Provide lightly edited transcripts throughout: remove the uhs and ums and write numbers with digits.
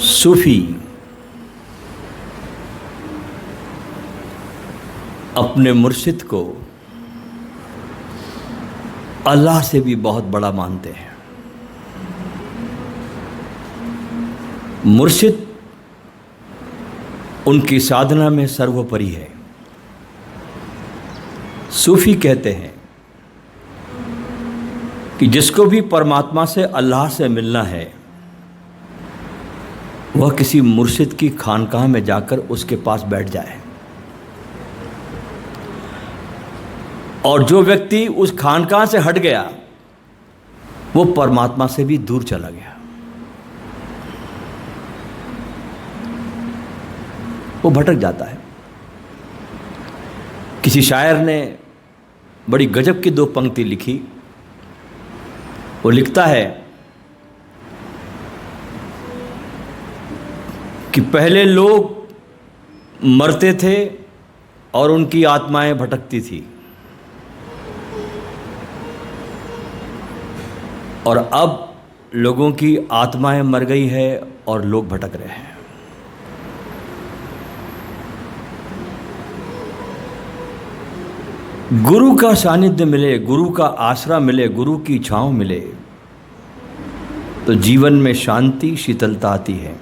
सूफी अपने मुर्शिद को अल्लाह से भी बहुत बड़ा मानते हैं। मुर्शिद उनकी साधना में सर्वोपरि है। सूफी कहते हैं कि जिसको भी परमात्मा से, अल्लाह से मिलना है, वह किसी मुर्शिद की खानकाह में जाकर उसके पास बैठ जाए। और जो व्यक्ति उस खानकाह से हट गया, वो परमात्मा से भी दूर चला गया। वो भटक जाता है। किसी शायर ने बड़ी गजब की दो पंक्ति लिखी। वो लिखता है कि पहले लोग मरते थे और उनकी आत्माएं भटकती थी, और अब लोगों की आत्माएं मर गई है और लोग भटक रहे हैं। गुरु का सानिध्य मिले, गुरु का आसरा मिले, गुरु की छांव मिले तो जीवन में शांति, शीतलता आती है।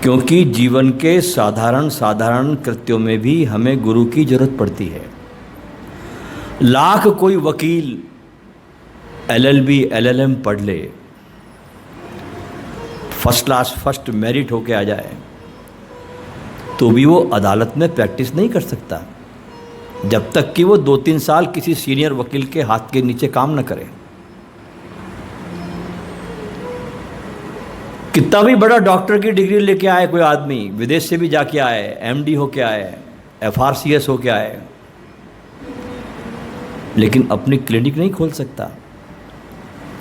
क्योंकि जीवन के साधारण साधारण कृत्यों में भी हमें गुरु की जरूरत पड़ती है। लाख कोई वकील LLB LLM पढ़ ले, फर्स्ट क्लास फर्स्ट मेरिट होके आ जाए, तो भी वो अदालत में प्रैक्टिस नहीं कर सकता जब तक कि वो 2-3 साल किसी सीनियर वकील के हाथ के नीचे काम न करे। कितना भी बड़ा डॉक्टर की डिग्री लेके आए कोई आदमी, विदेश से भी जाके आए, MD होके आए, FRCS होके आए, लेकिन अपनी क्लिनिक नहीं खोल सकता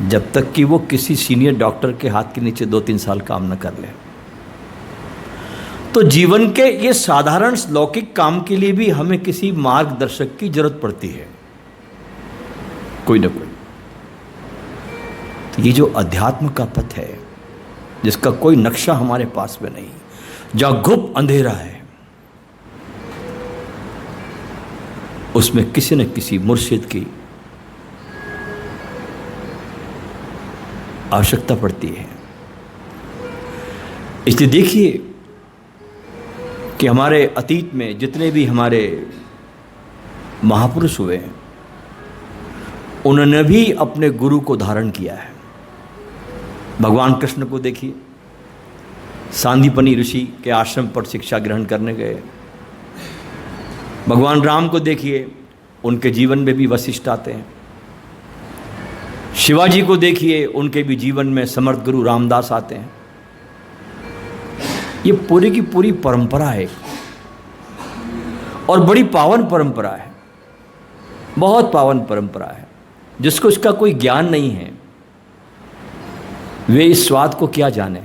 जब तक कि वो किसी सीनियर डॉक्टर के हाथ के नीचे 2-3 साल काम न कर ले। तो जीवन के ये साधारण लौकिक काम के लिए भी हमें किसी मार्गदर्शक की जरूरत पड़ती है, कोई ना कोई। तो ये जो अध्यात्म का पथ है, जिसका कोई नक्शा हमारे पास में नहीं, जहां गुप्त अंधेरा है, उसमें किसी न किसी मुर्शिद की आवश्यकता पड़ती है। इसलिए देखिए कि हमारे अतीत में जितने भी हमारे महापुरुष हुए, उन्होंने भी अपने गुरु को धारण किया है। भगवान कृष्ण को देखिए, सांदीपनी ऋषि के आश्रम पर शिक्षा ग्रहण करने गए। भगवान राम को देखिए, उनके जीवन में भी वशिष्ठ आते हैं। शिवाजी को देखिए, उनके भी जीवन में समर्थ गुरु रामदास आते हैं। ये पूरी की पूरी परंपरा है और बड़ी पावन परंपरा है, बहुत पावन परंपरा है। जिसको इसका कोई ज्ञान नहीं है, वे इस स्वाद को क्या जाने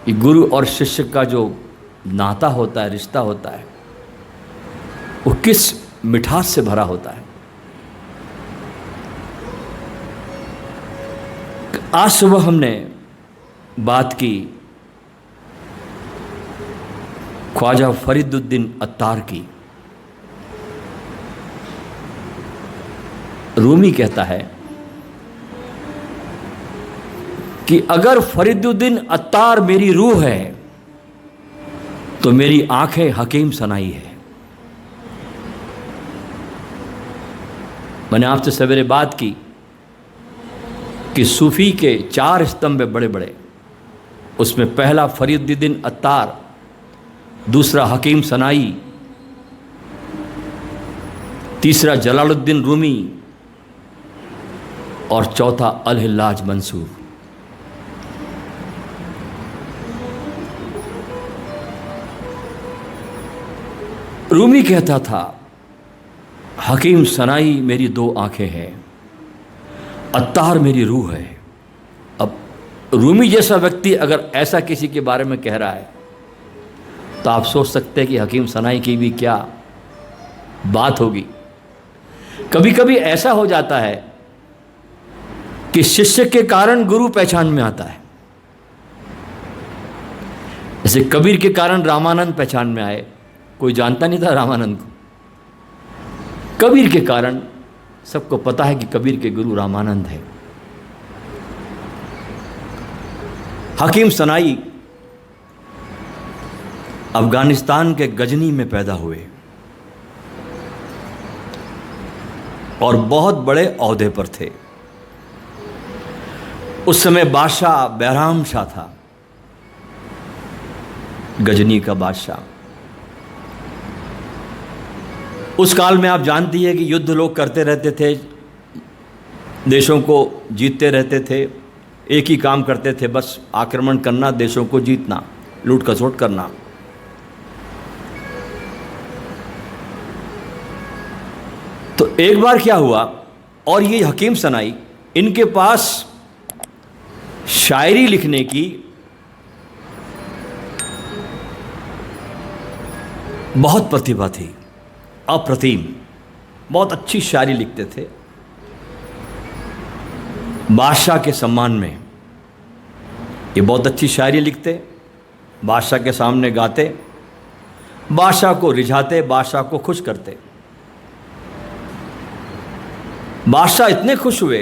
कि गुरु और शिष्य का जो नाता होता है, रिश्ता होता है, वो किस मिठास से भरा होता है। आज सुबह हमने बात की ख्वाजा फरीदुद्दीन अत्तार की। रूमी कहता है कि अगर फरीदुद्दीन अत्तार मेरी रूह है तो मेरी आंखें हकीम सनाई है। मैंने आपसे सवेरे बात की कि सूफी के 4 स्तंभ बड़े बड़े, उसमें पहला फरीदुद्दीन अत्तार, दूसरा हकीम सनाई, तीसरा जलालुद्दीन रूमी और चौथा अल-हिल्लाज मंसूर। रूमी कहता था, हकीम सनाई मेरी 2 आंखें हैं, अत्तार मेरी रूह है। अब रूमी जैसा व्यक्ति अगर ऐसा किसी के बारे में कह रहा है तो आप सोच सकते हैं कि हकीम सनाई की भी क्या बात होगी। कभी कभी ऐसा हो जाता है कि शिष्य के कारण गुरु पहचान में आता है। जैसे कबीर के कारण रामानंद पहचान में आए, कोई जानता नहीं था रामानंद को, कबीर के कारण सबको पता है कि कबीर के गुरु रामानंद है। हकीम सनाई अफगानिस्तान के गजनी में पैदा हुए और बहुत बड़े ओहदे पर थे। उस समय बादशाह बैराम शाह था, गजनी का बादशाह। उस काल में आप जानती है कि युद्ध लोग करते रहते थे, देशों को जीतते रहते थे, एक ही काम करते थे, बस आक्रमण करना, देशों को जीतना, लूट खसोट करना। तो एक बार क्या हुआ, और ये हकीम सनाई, इनके पास शायरी लिखने की बहुत प्रतिभा थी, अप्रतिम, बहुत अच्छी शायरी लिखते थे। बादशाह के सम्मान में ये बहुत अच्छी शायरी लिखते, बादशाह के सामने गाते, बादशाह को रिझाते, बादशाह को खुश करते। बादशाह इतने खुश हुए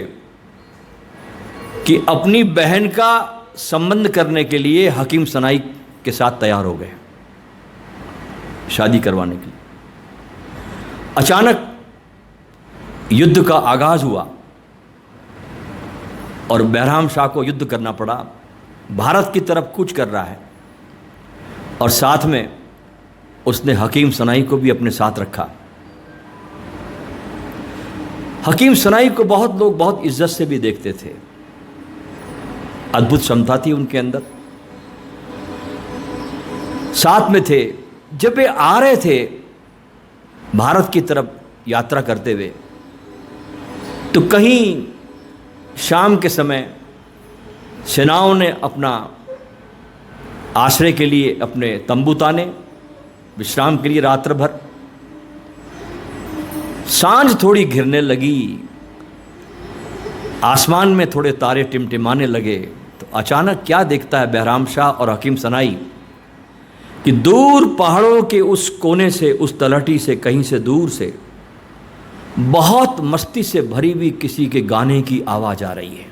कि अपनी बहन का संबंध करने के लिए हकीम सनाई के साथ तैयार हो गए, शादी करवाने के लिए। अचानक युद्ध का आगाज हुआ और बैराम शाह को युद्ध करना पड़ा। भारत की तरफ कूच कर रहा है और साथ में उसने हकीम सनाई को भी अपने साथ रखा। हकीम सनाई को बहुत लोग बहुत इज्जत से भी देखते थे, अद्भुत क्षमता थी उनके अंदर, साथ में थे। जब वे आ रहे थे भारत की तरफ यात्रा करते हुए, तो कहीं शाम के समय सेनाओं ने अपना आश्रय के लिए अपने तंबू ताने, विश्राम के लिए रात्र भर। सांझ थोड़ी घिरने लगी, आसमान में थोड़े तारे टिमटिमाने लगे, तो अचानक क्या देखता है बैराम शाह और हकीम सनाई कि दूर पहाड़ों के उस कोने से, उस तलहटी से, कहीं से दूर से बहुत मस्ती से भरी हुई किसी के गाने की आवाज आ रही है।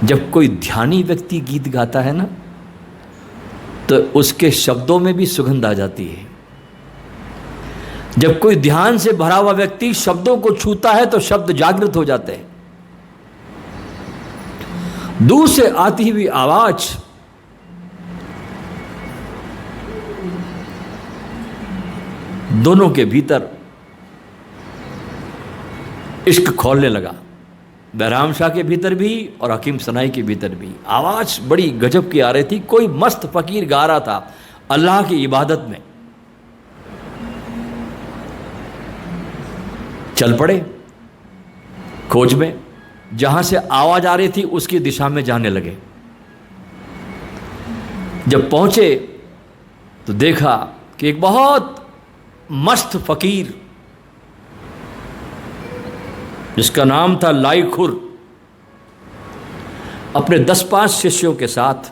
जब कोई ध्यानी व्यक्ति गीत गाता है ना, तो उसके शब्दों में भी सुगंध आ जाती है। जब कोई ध्यान से भरा हुआ व्यक्ति शब्दों को छूता है तो शब्द जागृत हो जाते हैं। दूर से आती हुई आवाज दोनों के भीतर इश्क खोलने लगा, बैराम शाह के भीतर भी और हकीम सनाई के भीतर भी। आवाज बड़ी गजब की आ रही थी, कोई मस्त फकीर गा रहा था अल्लाह की इबादत में। चल पड़े खोज में, जहां से आवाज आ रही थी उसकी दिशा में जाने लगे। जब पहुंचे तो देखा कि एक बहुत मस्त फकीर जिसका नाम था लाई खुर, अपने 10-5 शिष्यों के साथ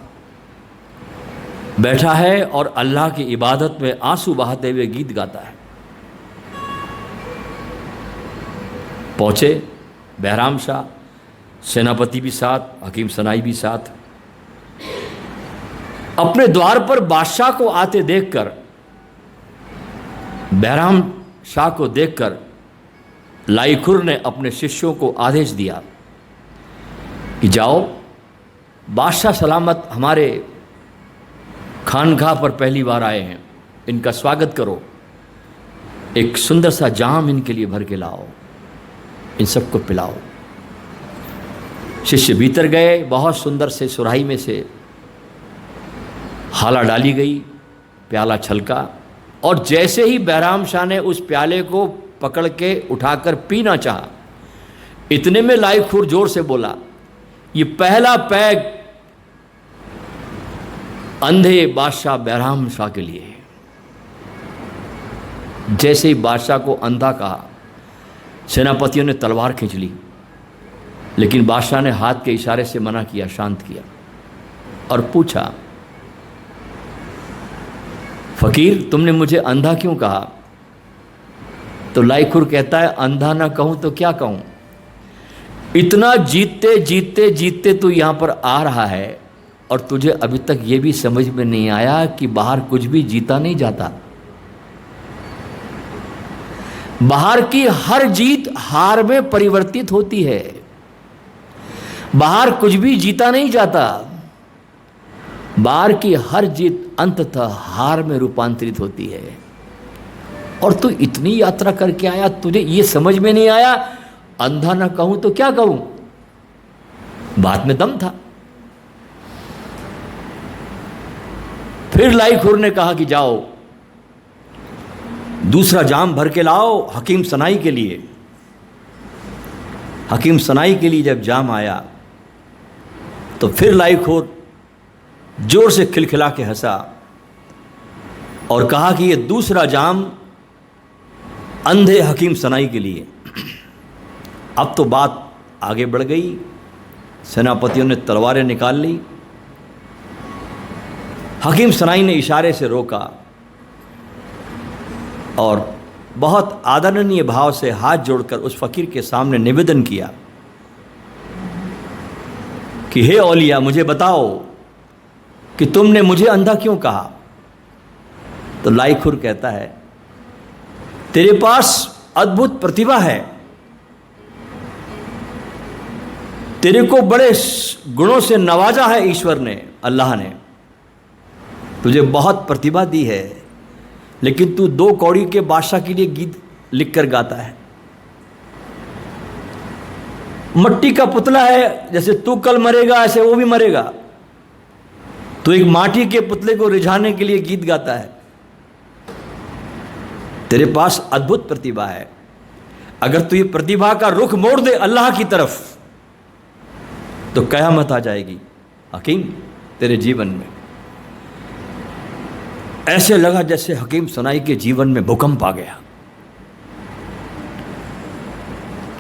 बैठा है और अल्लाह की इबादत में आंसू बहाते हुए गीत गाता है। पहुंचे बैराम शाह, सेनापति भी साथ, हकीम सनाई भी साथ। अपने द्वार पर बादशाह को आते देखकर, बैराम शाह को देखकर लाई खुर ने अपने शिष्यों को आदेश दिया कि जाओ, बादशाह सलामत हमारे खानगाह पर पहली बार आए हैं, इनका स्वागत करो, एक सुंदर सा जाम इनके लिए भर के लाओ, इन सबको पिलाओ। शिष्य भीतर गए, बहुत सुंदर से सुराही में से हाला डाली गई, प्याला छलका, और जैसे ही बैराम शाह ने उस प्याले को पकड़ के उठाकर पीना चाहा, इतने में लाई खुर जोर से बोला, ये पहला पैग अंधे बादशाह बैराम शाह के लिए है। जैसे ही बादशाह को अंधा कहा, सेनापतियों ने तलवार खींच ली लेकिन बादशाह ने हाथ के इशारे से मना किया, शांत किया और पूछा, फ़कीर तुमने मुझे अंधा क्यों कहा? तो लाइखुर कहता है, अंधा ना कहूं तो क्या कहूं, इतना जीतते जीतते जीतते तू यहां पर आ रहा है और तुझे अभी तक ये भी समझ में नहीं आया कि बाहर कुछ भी जीता नहीं जाता। बाहर की हर जीत हार में परिवर्तित होती है। बाहर कुछ भी जीता नहीं जाता। बाहर की हर जीत अंततः हार में रूपांतरित होती है। और तू इतनी यात्रा करके आया, तुझे ये समझ में नहीं आया, अंधा ना कहूं तो क्या कहूं? बात में दम था। फिर लाइखुर ने कहा कि जाओ दूसरा जाम भर के लाओ हकीम सनाई के लिए। हकीम सनाई के लिए जब जाम आया तो फिर लाइखुर जोर से खिलखिला के हंसा और कहा कि ये दूसरा जाम अंधे हकीम सनाई के लिए। अब तो बात आगे बढ़ गई। सेनापतियों ने तलवारें निकाल ली। हकीम सनाई ने इशारे से रोका और बहुत आदरणीय भाव से हाथ जोड़कर उस फकीर के सामने निवेदन किया कि हे औलिया, मुझे बताओ कि तुमने मुझे अंधा क्यों कहा? तो लाइखुर कहता है, तेरे पास अद्भुत प्रतिभा है, तेरे को बड़े गुणों से नवाजा है ईश्वर ने, अल्लाह ने तुझे बहुत प्रतिभा दी है, लेकिन तू 2 कौड़ी के बादशाह के लिए गीत लिखकर गाता है। मट्टी का पुतला है, जैसे तू कल मरेगा ऐसे वो भी मरेगा। तू एक माटी के पुतले को रिझाने के लिए गीत गाता है। तेरे पास अद्भुत प्रतिभा है, अगर तू ये प्रतिभा का रुख मोड़ दे अल्लाह की तरफ तो कयामत आ जाएगी हकीम तेरे जीवन में। ऐसे लगा जैसे हकीम सनाई के जीवन में भूकंप आ गया।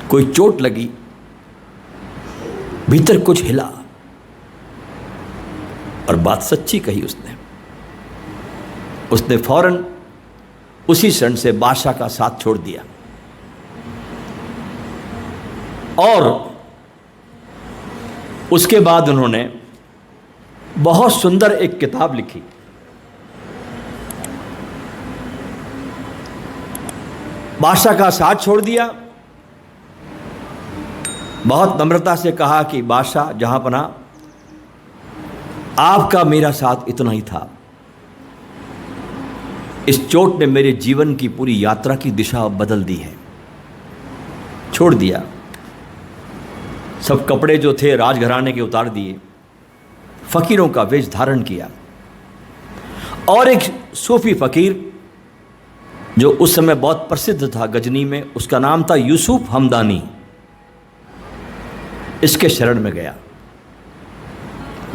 कोई चोट लगी, भीतर कुछ हिला और बात सच्ची कही उसने फौरन उसी क्षण से बादशाह का साथ छोड़ दिया और उसके बाद उन्होंने बहुत सुंदर एक किताब लिखी। बादशाह का साथ छोड़ दिया, बहुत नम्रता से कहा कि बादशाह जहांपना, आपका मेरा साथ इतना ही था। इस चोट ने मेरे जीवन की पूरी यात्रा की दिशा बदल दी है। छोड़ दिया, सब कपड़े जो थे राजघराने के उतार दिए, फकीरों का वेश धारण किया और एक सूफी फकीर जो उस समय बहुत प्रसिद्ध था गजनी में, उसका नाम था यूसुफ हमदानी, इसके शरण में गया।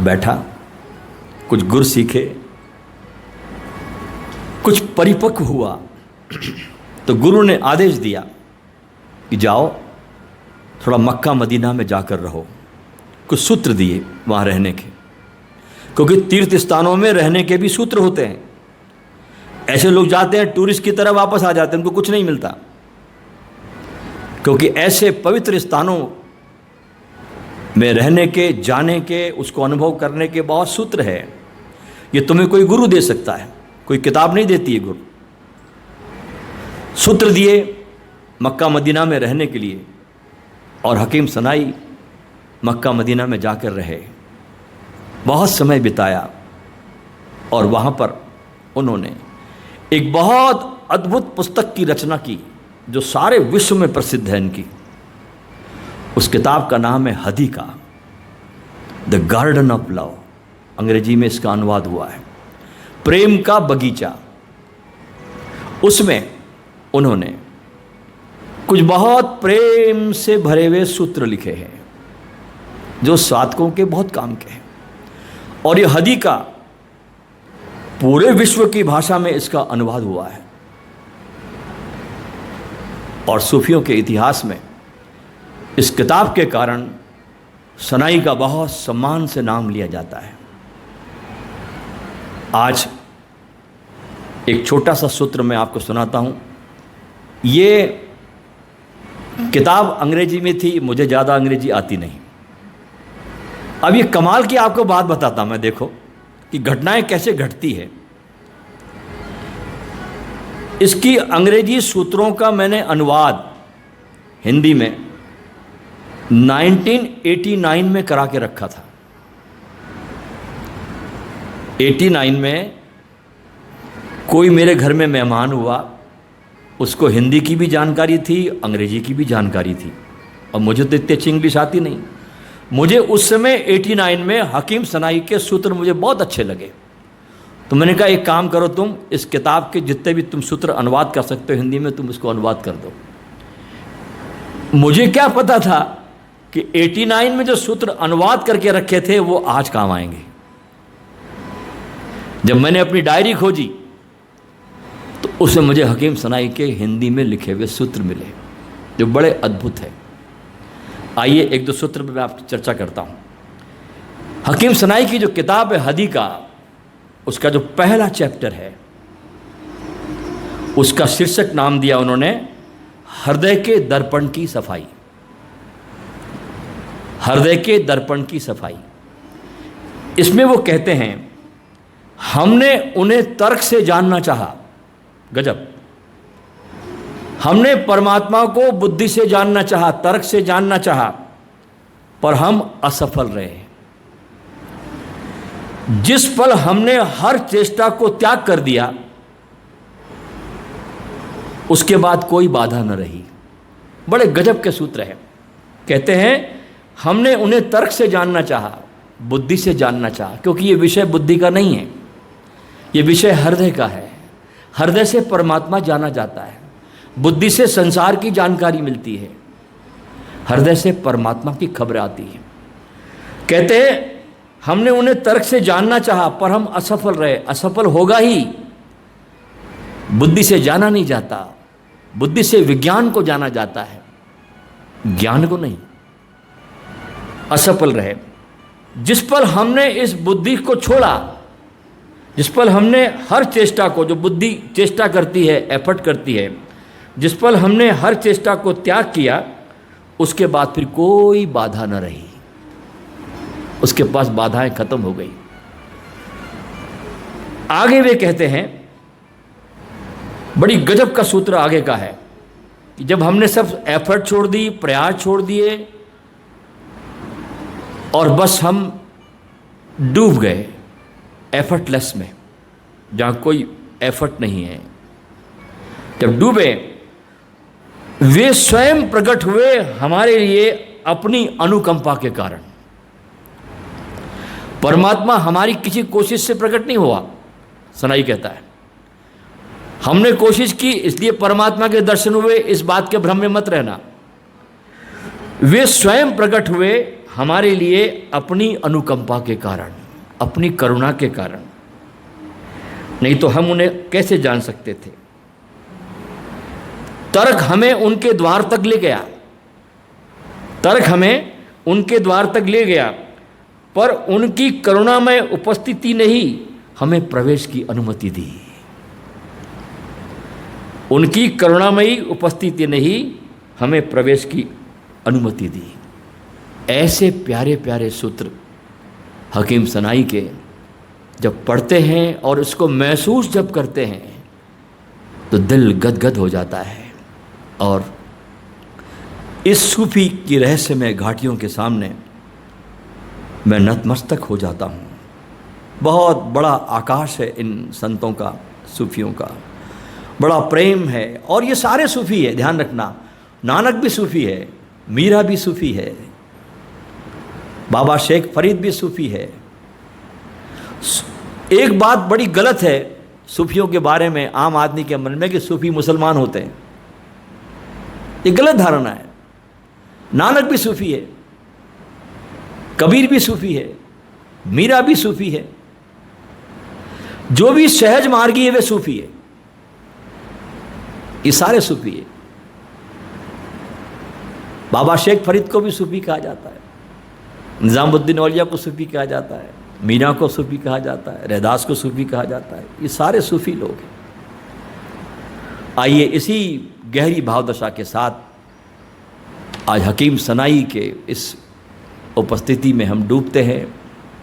बैठा, कुछ गुर सीखे, कुछ परिपक्व हुआ तो गुरु ने आदेश दिया कि जाओ थोड़ा मक्का मदीना में जाकर रहो। कुछ सूत्र दिए वहाँ रहने के, क्योंकि तीर्थ स्थानों में रहने के भी सूत्र होते हैं। ऐसे लोग जाते हैं टूरिस्ट की तरह वापस आ जाते हैं, उनको कुछ नहीं मिलता, क्योंकि ऐसे पवित्र स्थानों में रहने के, जाने के, उसको अनुभव करने के बहुत सूत्र है। ये तुम्हें कोई गुरु दे सकता है, कोई किताब नहीं देती है गुरु। सूत्र दिए मक्का मदीना में रहने के लिए और हकीम सनाई मक्का मदीना में जाकर रहे, बहुत समय बिताया और वहाँ पर उन्होंने एक बहुत अद्भुत पुस्तक की रचना की जो सारे विश्व में प्रसिद्ध है इनकी। उस किताब का नाम है Hadika, the garden of love, अंग्रेजी में इसका अनुवाद हुआ है प्रेम का बगीचा। उसमें उन्होंने कुछ बहुत प्रेम से भरे हुए सूत्र लिखे हैं जो साधकों के बहुत काम के हैं। और ये हदीका पूरे विश्व की भाषा में इसका अनुवाद हुआ है और सूफियों के इतिहास में इस किताब के कारण सनाई का बहुत सम्मान से नाम लिया जाता है। आज एक छोटा सा सूत्र मैं आपको सुनाता हूँ। ये किताब अंग्रेजी में थी, मुझे ज़्यादा अंग्रेजी आती नहीं। अब ये कमाल की आपको बात बताता मैं, देखो कि घटनाएं कैसे घटती है। इसकी अंग्रेजी सूत्रों का मैंने अनुवाद हिंदी में 1989 में करा के रखा था। 89 में कोई मेरे घर में मेहमान हुआ, उसको हिंदी की भी जानकारी थी, अंग्रेजी की भी जानकारी थी, और मुझे तो इतनी अच्छी इंग्लिश आती नहीं। मुझे उस समय 89 में हकीम सनाई के सूत्र मुझे बहुत अच्छे लगे। तो मैंने कहा एक काम करो, तुम इस किताब के जितने भी तुम सूत्र अनुवाद कर सकते हो हिंदी में, तुम इसको अनुवाद कर दो। मुझे क्या पता था कि 89 में जो सूत्र अनुवाद करके रखे थे वो आज काम आएंगे। जब मैंने अपनी डायरी खोजी तो उसमें मुझे हकीम सनाई के हिंदी में लिखे हुए सूत्र मिले जो बड़े अद्भुत है। आइए एक दो सूत्र पर मैं आपकी चर्चा करता हूं। हकीम सनाई की जो किताब है हदीका, उसका जो पहला चैप्टर है उसका शीर्षक नाम दिया उन्होंने हृदय के दर्पण की सफाई। हृदय के दर्पण की सफाई। इसमें वो कहते हैं, हमने उन्हें तर्क से जानना चाहा, गजब, हमने परमात्मा को बुद्धि से जानना चाहा, तर्क से जानना चाहा, पर हम असफल रहे। जिस पल हमने हर चेष्टा को त्याग कर दिया उसके बाद कोई बाधा न रही। बड़े गजब के सूत्र हैं। कहते हैं हमने उन्हें तर्क से जानना चाहा, बुद्धि से जानना चाहा, क्योंकि ये विषय बुद्धि का नहीं है, ये विषय हृदय का है। हृदय से परमात्मा जाना जाता है, बुद्धि से संसार की जानकारी मिलती है, हृदय से परमात्मा की खबर आती है। कहते हैं हमने उन्हें तर्क से जानना चाहा पर हम असफल रहे। असफल होगा ही, बुद्धि से जाना नहीं जाता, बुद्धि से विज्ञान को जाना जाता है, ज्ञान को नहीं। असफल रहे। जिस पल हमने इस बुद्धि को छोड़ा, जिस पल हमने हर चेष्टा को, जो बुद्धि चेष्टा करती है, एफर्ट करती है, जिस पल हमने हर चेष्टा को त्याग किया उसके बाद फिर कोई बाधा न रही, उसके पास बाधाएं खत्म हो गई। आगे वे कहते हैं, बड़ी गजब का सूत्र आगे का है कि जब हमने सब एफर्ट छोड़ दी, प्रयास छोड़ दिए और बस हम डूब गए एफर्टलेस में, जहां कोई एफर्ट नहीं है, जब डूबे, वे स्वयं प्रकट हुए हमारे लिए अपनी अनुकंपा के कारण। परमात्मा हमारी किसी कोशिश से प्रकट नहीं हुआ, सनाई कहता है। हमने कोशिश की इसलिए परमात्मा के दर्शन हुए, इस बात के भ्रम में मत रहना। वे स्वयं प्रकट हुए हमारे लिए अपनी अनुकंपा के कारण, अपनी करुणा के कारण, नहीं तो हम उन्हें कैसे जान सकते थे। तर्क हमें उनके द्वार तक ले गया, तर्क हमें उनके द्वार तक ले गया, पर उनकी करुणामय उपस्थिति ने ही हमें प्रवेश की अनुमति दी। उनकी करुणामयी उपस्थिति ने ही हमें प्रवेश की अनुमति दी। ऐसे प्यारे प्यारे सूत्र हकीम सनाई के जब पढ़ते हैं और इसको महसूस जब करते हैं तो दिल गदगद हो जाता है। और इस सूफी की रहस्यमय घाटियों के सामने मैं नतमस्तक हो जाता हूँ। बहुत बड़ा आकाश है इन संतों का, सूफियों का बड़ा प्रेम है। और ये सारे सूफी है, ध्यान रखना, नानक भी सूफी है, मीरा भी सूफी है, बाबा शेख फरीद भी सूफी है। एक बात बड़ी गलत है सूफियों के बारे में आम आदमी के मन में कि सूफी मुसलमान होते हैं, ये गलत धारणा है। नानक भी सूफी है, कबीर भी सूफी है, मीरा भी सूफी है, जो भी सहज मार्गी है वे सूफी है, ये सारे सूफी है। बाबा शेख फरीद को भी सूफी कहा जाता है। निज़ामुद्दीन औलिया को सूफ़ी कहा जाता है, मीना को सूफ़ी कहा जाता है, रहदास को सूफ़ी कहा जाता है। ये सारे सूफ़ी लोग हैं। आइए इसी गहरी भावदशा के साथ आज हकीम सनाई के इस उपस्थिति में हम डूबते हैं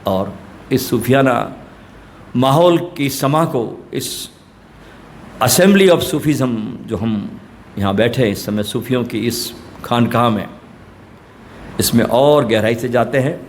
और इस सूफियाना माहौल की समा को, इस असेंबली ऑफ सूफीज़म जो हम यहाँ बैठे हैं इस समय सूफियों की इस खानकाह में, इसमें और गहराई से जाते हैं।